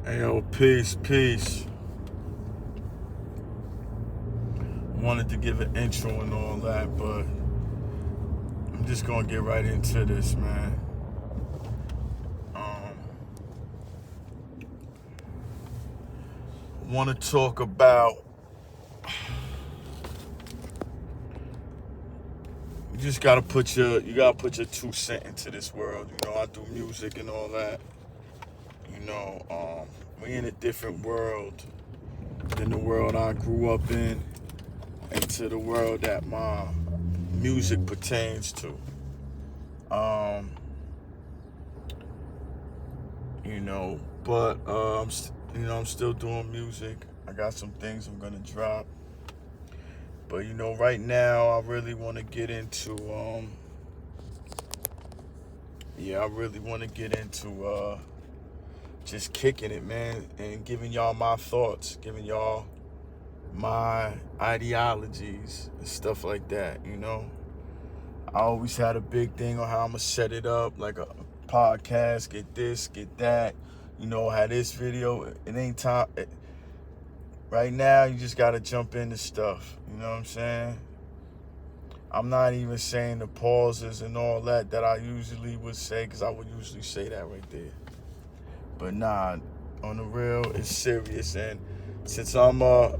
Hey, yo, peace, peace. Wanted to give an intro and all that, but I'm just gonna get right into this, man. Um, Want to talk about. You gotta put your 2 cents into this world. I do music and all that. We in a different world than the world I grew up in, and to the world that my music pertains to. Um, but I'm still doing music. I got some things I'm gonna drop, but right now I really want to get into I really want to get into just kicking it, man, and giving y'all my thoughts, giving y'all my ideologies and stuff like that. I always had a big thing on how I'm gonna set it up, like a podcast, get this, get that. Had this video. It ain't time. Right now, you just gotta jump into stuff. You know what I'm saying? I'm not even saying the pauses and all that I usually would say, because I would usually say that right there. But nah, on the real, it's serious. And since I'm I'm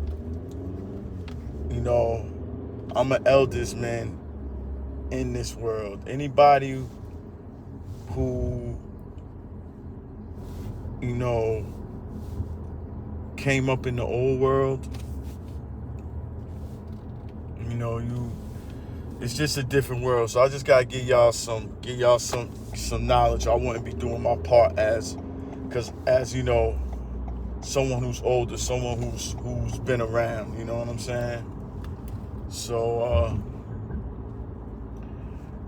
an eldest man in this world. Anybody who, came up in the old world, it's just a different world. So I just gotta give y'all some knowledge. I wouldn't be doing my part as someone who's older, someone who's been around, you know what I'm saying? So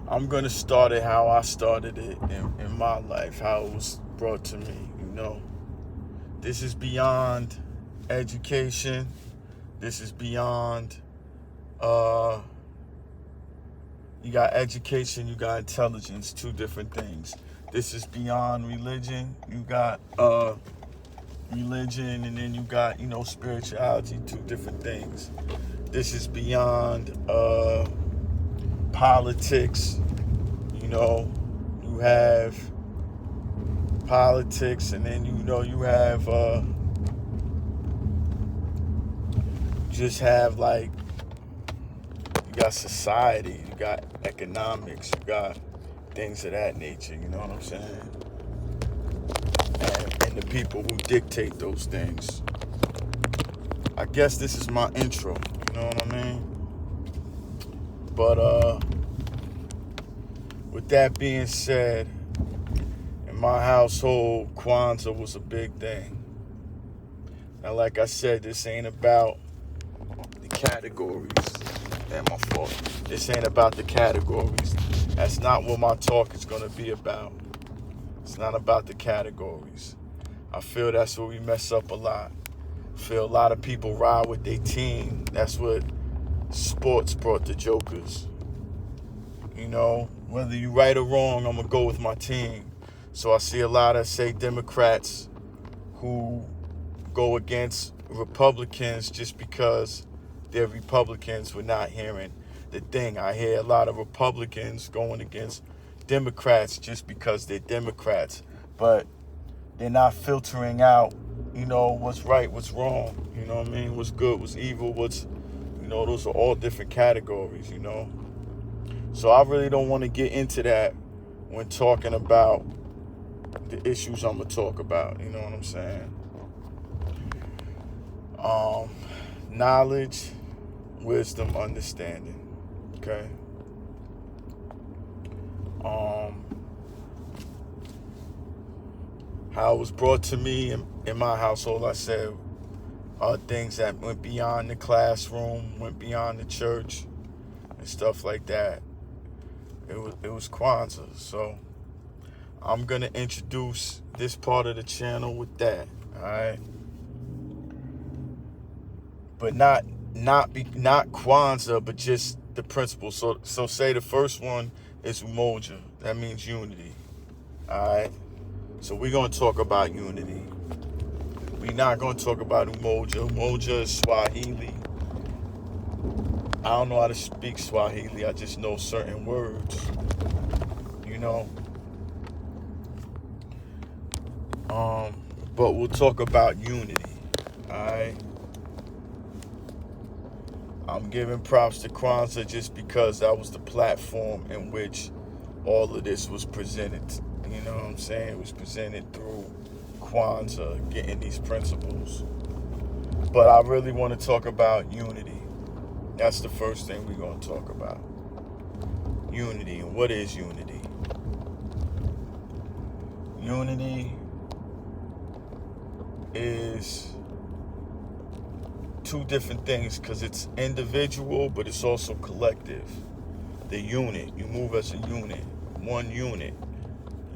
I'm gonna start it how I started it in my life, how it was brought to me, This is beyond education. This is beyond you got education, you got intelligence, two different things. This is beyond religion. You got religion, and then you got, spirituality, two different things. This is beyond politics. You have politics, and then you have just have like, you got society, you got economics, you got things of that nature, you know what I'm saying? And the people who dictate those things. I guess this is my intro, you know what I mean? But with that being said, in my household, Kwanzaa was a big thing. Now, like I said, this ain't about the categories. Damn, my fault. This ain't about the categories. That's not what my talk is going to be about. It's not about the categories. I feel that's where we mess up a lot. I feel a lot of people ride with their team. That's what sports brought the jokers. Whether you right or wrong, I'm going to go with my team. So I see a lot of, say, Democrats who go against Republicans just because they're Republicans. We're not hearing the thing. I hear a lot of Republicans going against Democrats just because they're Democrats. But they're not filtering out, what's right, what's wrong. You know what I mean? What's good, what's evil, those are all different categories, So I really don't want to get into that when talking about the issues I'm going to talk about. You know what I'm saying? Knowledge, wisdom, understanding. Okay? How it was brought to me in my household, I said, things that went beyond the classroom, went beyond the church, and stuff like that. It was Kwanzaa. So I'm gonna introduce this part of the channel with that. All right, but not Kwanzaa, but just the principle. So say the first one is Umoja. That means unity. All right. So we're gonna talk about unity. We're not going to talk about Umoja. Umoja is Swahili. I don't know how to speak Swahili. I just know certain words, you know. But we'll talk about unity, all right? I'm giving props to Kwanzaa just because that was the platform in which all of this was presented. You know what I'm saying? It was presented through Kwanzaa, getting these principles. But I really want to talk about unity. That's the first thing we're going to talk about. Unity. And what is unity? Unity is two different things because it's individual, but it's also collective. The unit. You move as a unit. One unit.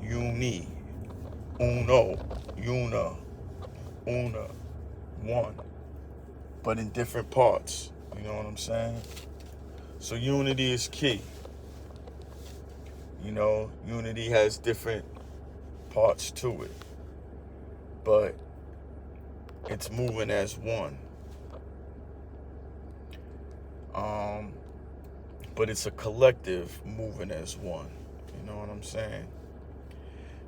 Uni. Uno. Una. Una. One. But in different parts. You know what I'm saying? So unity is key. You know, unity has different parts to it. But it's moving as one. But it's a collective moving as one. You know what I'm saying?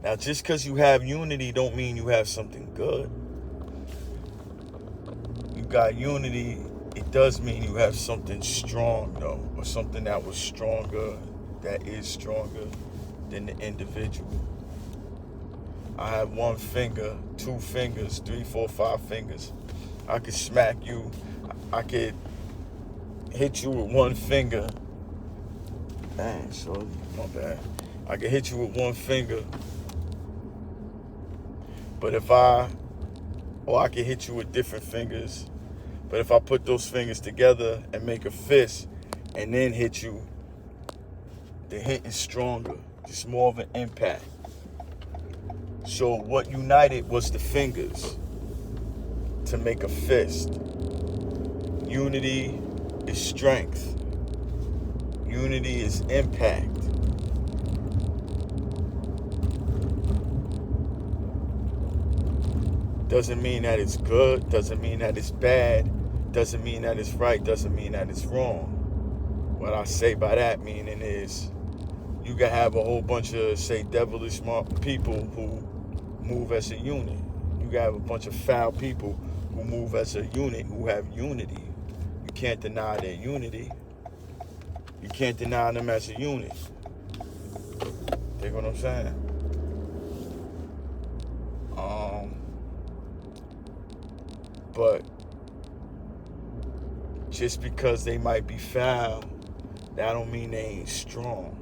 Now, just because you have unity don't mean you have something good. You got unity, it does mean you have something strong, though, or something that was stronger, that is stronger than the individual. I have one finger, two fingers, 3, 4, 5 fingers. I could smack you. I could hit you with one finger. Dang, shorty, my bad. I could hit you with one finger. But I could hit you with different fingers. But if I put those fingers together and make a fist and then hit you, the hit is stronger. It's more of an impact. So what united was the fingers to make a fist. Unity is strength. Unity is impact. Doesn't mean that it's good, doesn't mean that it's bad, doesn't mean that it's right, doesn't mean that it's wrong. What I say by that meaning is you can have a whole bunch of, say, devilish smart people who move as a unit. You can have a bunch of foul people who move as a unit, who have unity. You can't deny their unity. You can't deny them as a unit. Dig what I'm saying? But just because they might be foul, that don't mean they ain't strong.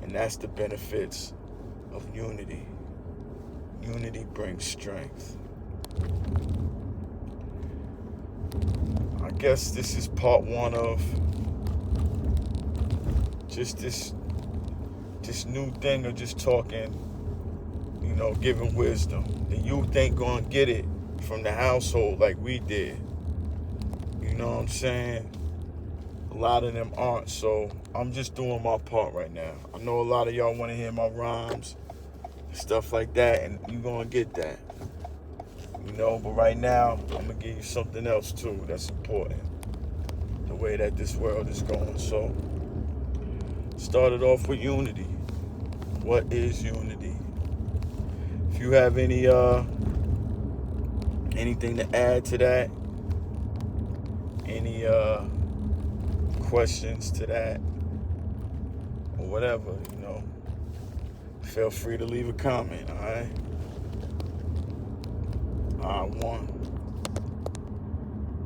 And that's the benefits of unity. Unity brings strength. I guess this is part one of just this new thing of just talking, you know, giving wisdom. The youth ain't gonna get it from the household like we did. You know what I'm saying? A lot of them aren't, so I'm just doing my part right now. I know a lot of y'all want to hear my rhymes, stuff like that, and you're gonna get that. You know, but right now, I'm gonna give you something else too that's important. The way that this world is going. So, started off with unity. What is unity? If you have any anything to add to that, any questions to that, or whatever, you know, feel free to leave a comment, all right? I won.